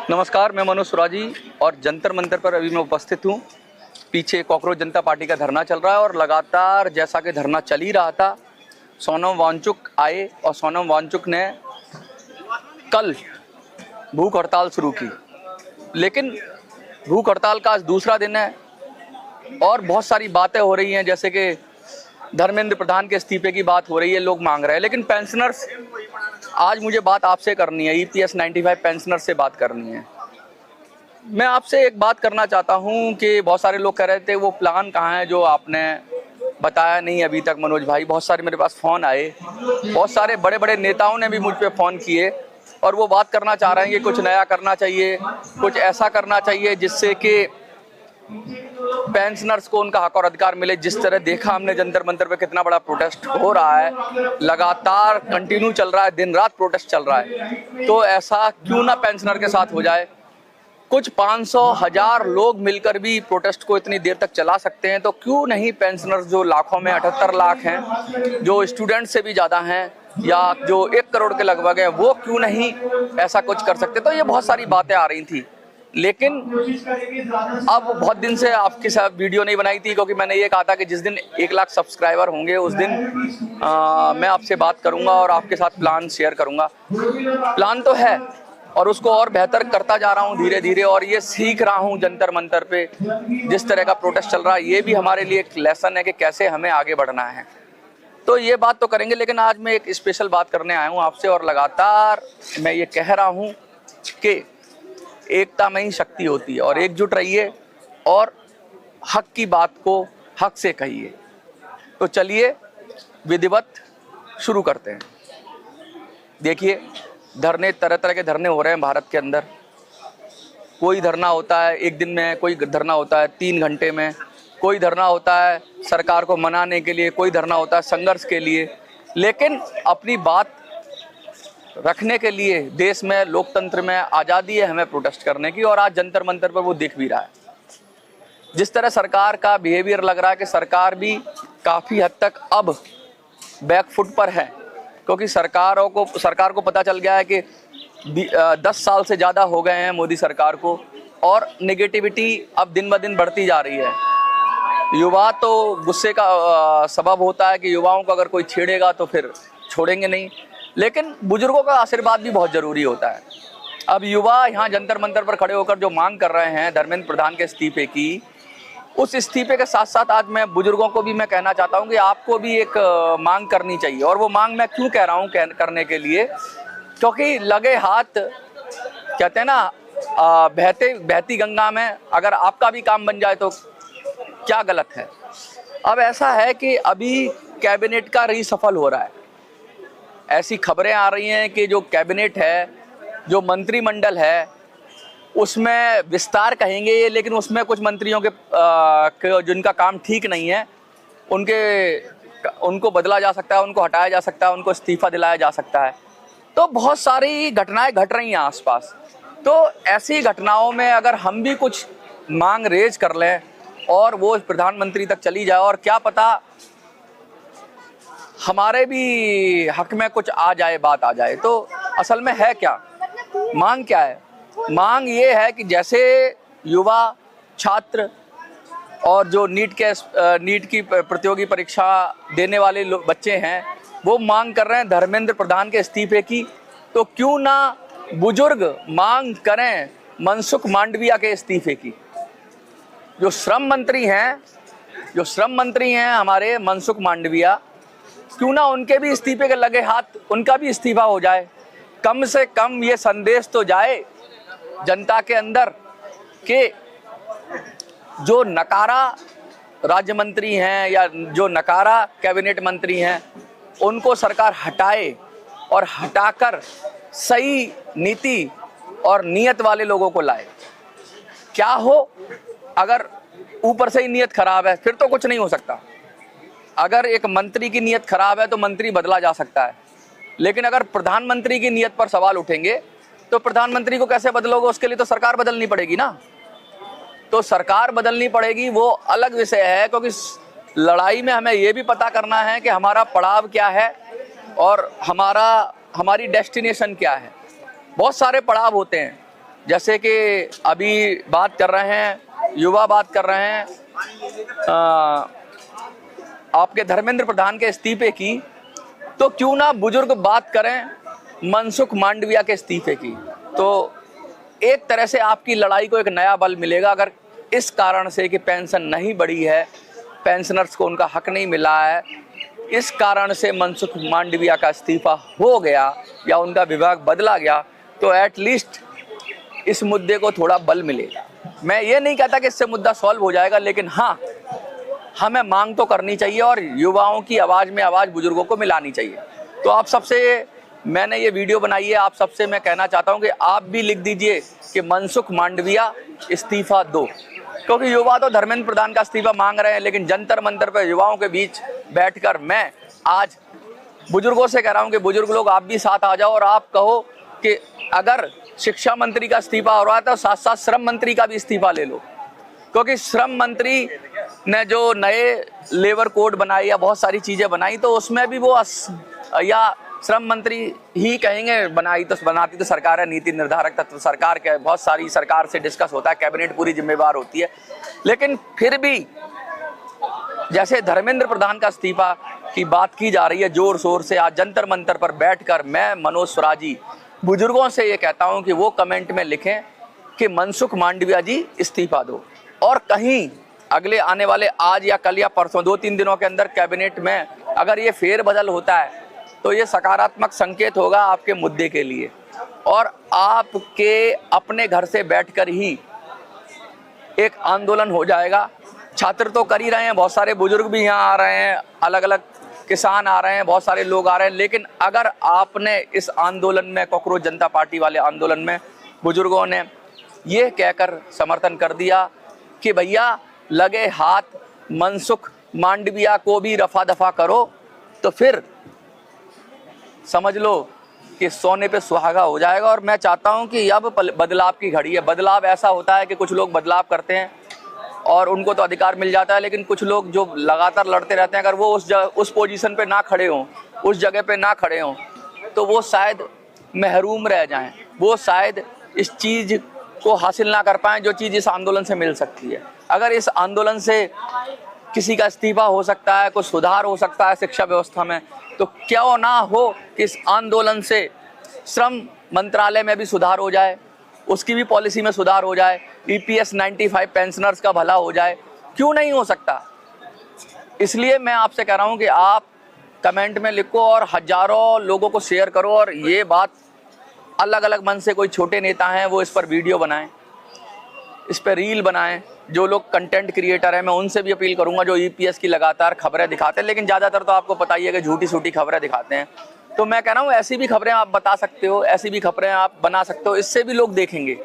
नमस्कार, मैं मनोज सुराजी और जंतर मंतर पर अभी मैं उपस्थित हूँ। पीछे कॉकरोच जनता पार्टी का धरना चल रहा है और लगातार जैसा कि धरना चल ही रहा था, सोनम वांगचुक आए और सोनम वांगचुक ने कल भूख हड़ताल शुरू की। लेकिन भूख हड़ताल का आज दूसरा दिन है और बहुत सारी बातें हो रही हैं, जैसे कि धर्मेंद्र प्रधान के इस्तीफे की बात हो रही है, लोग मांग रहे हैं। लेकिन पेंशनर्स, आज मुझे बात आपसे करनी है, EPS 95 पेंशनर से बात करनी है। मैं आपसे एक बात करना चाहता हूं कि बहुत सारे लोग कह रहे थे वो प्लान कहाँ है जो आपने बताया नहीं अभी तक। मनोज भाई, बहुत सारे मेरे पास फ़ोन आए, बहुत सारे बड़े बड़े नेताओं ने भी मुझ पे फ़ोन किए और वो बात करना चाह रहे हैं कि कुछ नया करना चाहिए, कुछ ऐसा करना चाहिए जिससे कि पेंशनर्स को उनका हक और अधिकार मिले। जिस तरह देखा हमने जंतर मंतर पे कितना बड़ा प्रोटेस्ट हो रहा है, लगातार कंटिन्यू चल रहा है, दिन रात प्रोटेस्ट चल रहा है। तो ऐसा क्यों ना पेंशनर के साथ हो जाए। कुछ 500,000 लोग मिलकर भी प्रोटेस्ट को इतनी देर तक चला सकते हैं, तो क्यों नहीं पेंशनर्स जो लाखों में 78 लाख हैं, जो स्टूडेंट से भी ज़्यादा हैं या जो 1 करोड़ के लगभग हैं, वो क्यों नहीं ऐसा कुछ कर सकते। तो ये बहुत सारी बातें आ रही थी। लेकिन अब बहुत दिन से आपके साथ वीडियो नहीं बनाई थी, क्योंकि मैंने ये कहा था कि जिस दिन 1 लाख सब्सक्राइबर होंगे उस दिन मैं आपसे बात करूंगा और आपके साथ प्लान शेयर करूंगा। प्लान तो है और उसको और बेहतर करता जा रहा हूं धीरे धीरे, और ये सीख रहा हूं जंतर मंतर पे जिस तरह का प्रोटेस्ट चल रहा है। ये भी हमारे लिए एक लेसन है कि कैसे हमें आगे बढ़ना है। तो ये बात तो करेंगे, लेकिन आज मैं एक स्पेशल बात करने आया हूँ आपसे, और लगातार मैं ये कह रहा हूँ कि एकता में ही शक्ति होती है और एकजुट रहिए और हक की बात को हक से कहिए। तो चलिए विधिवत शुरू करते हैं। देखिए, धरने, तरह तरह के धरने हो रहे हैं भारत के अंदर। कोई धरना होता है 1 दिन में, कोई धरना होता है 3 घंटे में, कोई धरना होता है सरकार को मनाने के लिए, कोई धरना होता है संघर्ष के लिए। लेकिन अपनी बात रखने के लिए देश में, लोकतंत्र में आज़ादी है हमें प्रोटेस्ट करने की, और आज जंतर मंतर पर वो दिख भी रहा है। जिस तरह सरकार का बिहेवियर लग रहा है कि सरकार भी काफ़ी हद तक अब बैकफुट पर है, क्योंकि सरकार को पता चल गया है कि 10 साल से ज़्यादा हो गए हैं मोदी सरकार को, और नेगेटिविटी अब दिन ब दिन बढ़ती जा रही है। युवा तो गुस्से का सबब होता है कि युवाओं को अगर कोई छेड़ेगा तो फिर छोड़ेंगे नहीं, लेकिन बुजुर्गों का आशीर्वाद भी बहुत ज़रूरी होता है। अब युवा यहाँ जंतर मंतर पर खड़े होकर जो मांग कर रहे हैं धर्मेंद्र प्रधान के इस्तीफे की, उस इस्तीफे के साथ साथ आज मैं बुजुर्गों को भी मैं कहना चाहता हूँ कि आपको भी एक मांग करनी चाहिए। और वो मांग मैं क्यों कह रहा हूँ करने के लिए, क्योंकि लगे हाथ कहते हैं ना, बहती गंगा में अगर आपका भी काम बन जाए तो क्या गलत है। अब ऐसा है कि अभी कैबिनेट का रीसफल हो रहा है। ऐसी खबरें आ रही हैं कि जो कैबिनेट है, जो मंत्रिमंडल है, उसमें विस्तार कहेंगे ये, लेकिन उसमें कुछ मंत्रियों के जिनका काम ठीक नहीं है उनको बदला जा सकता है, उनको हटाया जा सकता है, उनको इस्तीफा दिलाया जा सकता है। तो बहुत सारी घटनाएं घट रही हैं आसपास। तो ऐसी घटनाओं में अगर हम भी कुछ मांग रेज कर लें और वो प्रधानमंत्री तक चली जाए, और क्या पता हमारे भी हक में कुछ आ जाए, बात आ जाए। तो असल में है क्या, मांग क्या है? मांग ये है कि जैसे युवा छात्र और जो नीट की प्रतियोगी परीक्षा देने वाले बच्चे हैं, वो मांग कर रहे हैं धर्मेंद्र प्रधान के इस्तीफे की, तो क्यों ना बुजुर्ग मांग करें मनसुख मांडविया के इस्तीफे की। जो श्रम मंत्री हैं हमारे मनसुख मांडविया, क्यों ना उनके भी इस्तीफे के लगे हाथ उनका भी इस्तीफा हो जाए। कम से कम ये संदेश तो जाए जनता के अंदर कि जो नकारा राज्य मंत्री हैं या जो नकारा कैबिनेट मंत्री हैं, उनको सरकार हटाए और हटाकर सही नीति और नियत वाले लोगों को लाए। क्या हो, अगर ऊपर से ही नियत खराब है फिर तो कुछ नहीं हो सकता। अगर एक मंत्री की नियत खराब है तो मंत्री बदला जा सकता है, लेकिन अगर प्रधानमंत्री की नियत पर सवाल उठेंगे तो प्रधानमंत्री को कैसे बदलोगे? उसके लिए तो सरकार बदलनी पड़ेगी ना। तो सरकार बदलनी पड़ेगी, वो अलग विषय है, क्योंकि लड़ाई में हमें ये भी पता करना है कि हमारा पड़ाव क्या है और हमारी डेस्टिनेशन क्या है। बहुत सारे पड़ाव होते हैं, जैसे कि अभी बात कर रहे हैं, युवा बात कर रहे हैं आपके धर्मेंद्र प्रधान के इस्तीफे की, तो क्यों ना बुजुर्ग बात करें मनसुख मांडविया के इस्तीफे की। तो एक तरह से आपकी लड़ाई को एक नया बल मिलेगा। अगर इस कारण से कि पेंशन नहीं बढ़ी है, पेंशनर्स को उनका हक नहीं मिला है, इस कारण से मनसुख मांडविया का इस्तीफा हो गया या उनका विभाग बदला गया, तो एटलीस्ट इस मुद्दे को थोड़ा बल मिलेगा। मैं ये नहीं कहता कि इससे मुद्दा सॉल्व हो जाएगा, लेकिन हाँ, हमें मांग तो करनी चाहिए और युवाओं की आवाज़ में आवाज़ बुजुर्गों को मिलानी चाहिए। तो आप सबसे मैंने ये वीडियो बनाई है, आप सबसे मैं कहना चाहता हूँ कि आप भी लिख दीजिए कि मनसुख मांडविया इस्तीफा दो, क्योंकि युवा तो धर्मेंद्र प्रधान का इस्तीफा मांग रहे हैं, लेकिन जंतर मंतर पर युवाओं के बीच बैठकर मैं आज बुजुर्गों से कह रहा हूँ कि बुजुर्ग लोग आप भी साथ आ जाओ और आप कहो कि अगर शिक्षा मंत्री का इस्तीफा हो रहा है तो साथ साथ श्रम मंत्री का भी इस्तीफा ले लो, क्योंकि श्रम मंत्री ने जो नए लेबर कोड बनाए या बहुत सारी चीज़ें बनाई, तो उसमें भी वो या श्रम मंत्री ही कहेंगे बनाती तो सरकार है, नीति निर्धारक तत्व सरकार के, बहुत सारी सरकार से डिस्कस होता है, कैबिनेट पूरी जिम्मेवार होती है। लेकिन फिर भी जैसे धर्मेंद्र प्रधान का इस्तीफा की बात की जा रही है जोर शोर से, आज जंतर मंतर पर बैठकर मैं मनोज स्वराजी बुजुर्गों से ये कहता हूं कि वो कमेंट में लिखें कि मनसुख मांडविया जी इस्तीफा दो, और कहीं अगले आने वाले आज या कल या परसों 2-3 दिनों के अंदर कैबिनेट में अगर ये फेरबदल होता है तो ये सकारात्मक संकेत होगा आपके मुद्दे के लिए, और आपके अपने घर से बैठकर ही एक आंदोलन हो जाएगा। छात्र तो कर ही रहे हैं, बहुत सारे बुजुर्ग भी यहाँ आ रहे हैं, अलग अलग किसान आ रहे हैं, बहुत सारे लोग आ रहे हैं, लेकिन अगर आपने इस आंदोलन में, कॉकरोच जनता पार्टी वाले आंदोलन में बुजुर्गों ने ये कहकर समर्थन कर दिया कि भैया लगे हाथ मनसुख मांडविया को भी रफा दफा करो, तो फिर समझ लो कि सोने पे सुहागा हो जाएगा। और मैं चाहता हूं कि अब बदलाव की घड़ी है। बदलाव ऐसा होता है कि कुछ लोग बदलाव करते हैं और उनको तो अधिकार मिल जाता है, लेकिन कुछ लोग जो लगातार लड़ते रहते हैं, अगर वो उस पोजीशन पे ना खड़े हों, उस जगह पे ना खड़े हों, तो वो शायद महरूम रह जाएं, वो शायद इस चीज़ को हासिल ना कर पाएँ जो चीज़ इस आंदोलन से मिल सकती है। अगर इस आंदोलन से किसी का इस्तीफा हो सकता है, कुछ सुधार हो सकता है शिक्षा व्यवस्था में, तो क्यों ना हो कि इस आंदोलन से श्रम मंत्रालय में भी सुधार हो जाए, उसकी भी पॉलिसी में सुधार हो जाए, EPS 95 पेंशनर्स का भला हो जाए, क्यों नहीं हो सकता। इसलिए मैं आपसे कह रहा हूं कि आप कमेंट में लिखो और हजारों लोगों को शेयर करो, और ये बात अलग अलग मन से कोई छोटे नेता हैं वो इस पर वीडियो बनाएं, इस पर रील बनाएं। जो लोग कंटेंट क्रिएटर हैं मैं उनसे भी अपील करूंगा जो EPS की लगातार खबरें दिखाते हैं, लेकिन ज़्यादातर तो आपको पता ही है कि झूठी सूठी खबरें दिखाते हैं। तो मैं कह रहा हूँ ऐसी भी खबरें आप बता सकते हो, ऐसी भी खबरें आप बना सकते हो, इससे भी लोग देखेंगे,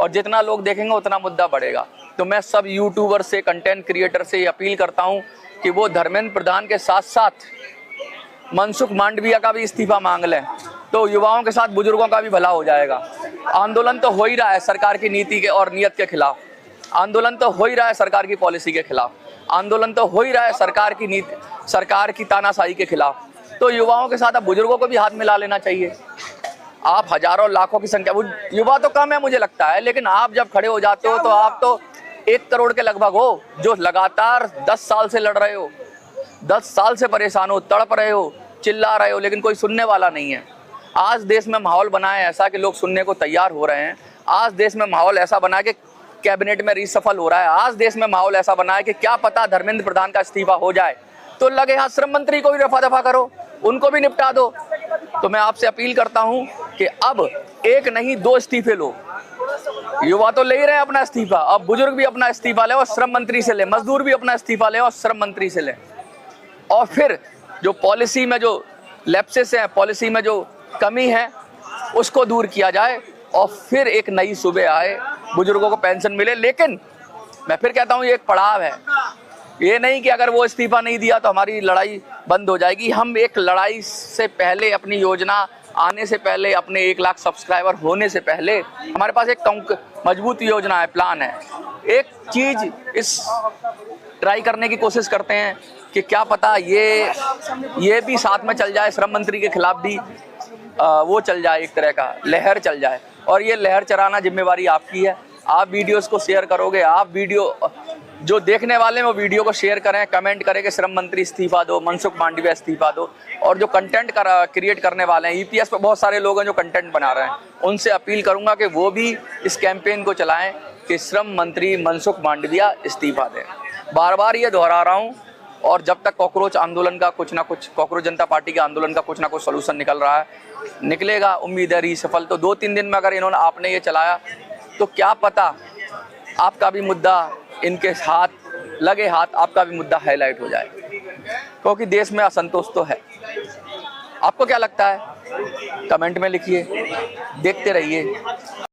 और जितना लोग देखेंगे उतना मुद्दा बढ़ेगा। तो मैं सब यूट्यूबर से, कंटेंट क्रिएटर से अपील करता हूँ कि वो धर्मेंद्र प्रधान के साथ साथ मनसुख मांडविया का भी इस्तीफा मांग लें, तो युवाओं के साथ बुजुर्गों का भी भला हो जाएगा। आंदोलन तो हो ही रहा है सरकार की नीति के और नियत के खिलाफ, आंदोलन तो हो ही रहा है सरकार की पॉलिसी के खिलाफ, आंदोलन तो हो ही रहा है सरकार की नीति, सरकार की तानाशाही के खिलाफ। तो युवाओं के साथ अब बुजुर्गों को भी हाथ मिला लेना चाहिए। आप हजारों लाखों की संख्या, युवा तो कम है मुझे लगता है, लेकिन आप जब खड़े हो जाते हो तो आप तो 1 करोड़ के लगभग हो, जो लगातार 10 साल से लड़ रहे हो, 10 साल से परेशान हो, तड़प रहे हो, चिल्ला रहे हो, लेकिन कोई सुनने वाला नहीं है। आज देश में माहौल बना है ऐसा कि लोग सुनने को तैयार हो रहे हैं। आज देश में माहौल ऐसा बना है कि कैबिनेट में रीसफल हो रहा है। आज देश में माहौल ऐसा बना है कि क्या पता धर्मेंद्र प्रधान का इस्तीफा हो जाए, तो लगे हाथ श्रम मंत्री को भी रफा दफा करो, उनको भी निपटा दो। तो मैं आपसे अपील करता हूं कि अब 1 नहीं 2 इस्तीफे लो। युवा तो ले ही रहे हैं अपना इस्तीफा, अब बुजुर्ग भी अपना इस्तीफा ले और श्रम मंत्री से ले, मजदूर भी अपना इस्तीफा ले और श्रम मंत्री से ले, और फिर जो पॉलिसी में जो लैप्सेस हैं, पॉलिसी में जो कमी है, उसको दूर किया जाए और फिर एक नई सुबह आए, बुजुर्गों को पेंशन मिले। लेकिन मैं फिर कहता हूँ ये एक पड़ाव है, ये नहीं कि अगर वो इस्तीफा नहीं दिया तो हमारी लड़ाई बंद हो जाएगी। हम एक लड़ाई से पहले, अपनी योजना आने से पहले, अपने 1 लाख सब्सक्राइबर होने से पहले हमारे पास एक मजबूत योजना है, प्लान है। एक चीज़ इस ट्राई करने की कोशिश करते हैं कि क्या पता ये भी साथ में चल जाए, श्रम मंत्री के खिलाफ भी वो चल जाए, एक तरह का लहर चल जाए। और ये लहर चलाना जिम्मेवारी आपकी है। आप वीडियोस को शेयर करोगे, आप वीडियो जो देखने वाले हैं वो वीडियो को शेयर करें, कमेंट करें कि श्रम मंत्री इस्तीफा दो, मनसुख मांडविया इस्तीफा दो। और जो कंटेंट क्रिएट करने वाले हैं, ईपीएस पे बहुत सारे लोग हैं जो कंटेंट बना रहे हैं, उनसे अपील करूंगा कि वो भी इस कैंपेन को चलाएं कि श्रम मंत्री मनसुख मांडविया इस्तीफा दें। बार बार ये दोहरा रहा हूँ। और जब तक कॉकरोच आंदोलन का कुछ ना कुछ, कॉकरोच जनता पार्टी के आंदोलन का कुछ ना कुछ सोल्यूशन निकल रहा है, निकलेगा, उम्मीद है सफल। तो 2-3 दिन में अगर इन्होंने आपने ये चलाया तो क्या पता आपका भी मुद्दा, इनके हाथ लगे हाथ आपका भी मुद्दा हाईलाइट हो जाए, क्योंकि देश में असंतोष तो है। आपको क्या लगता है? कमेंट में लिखिए, देखते रहिए।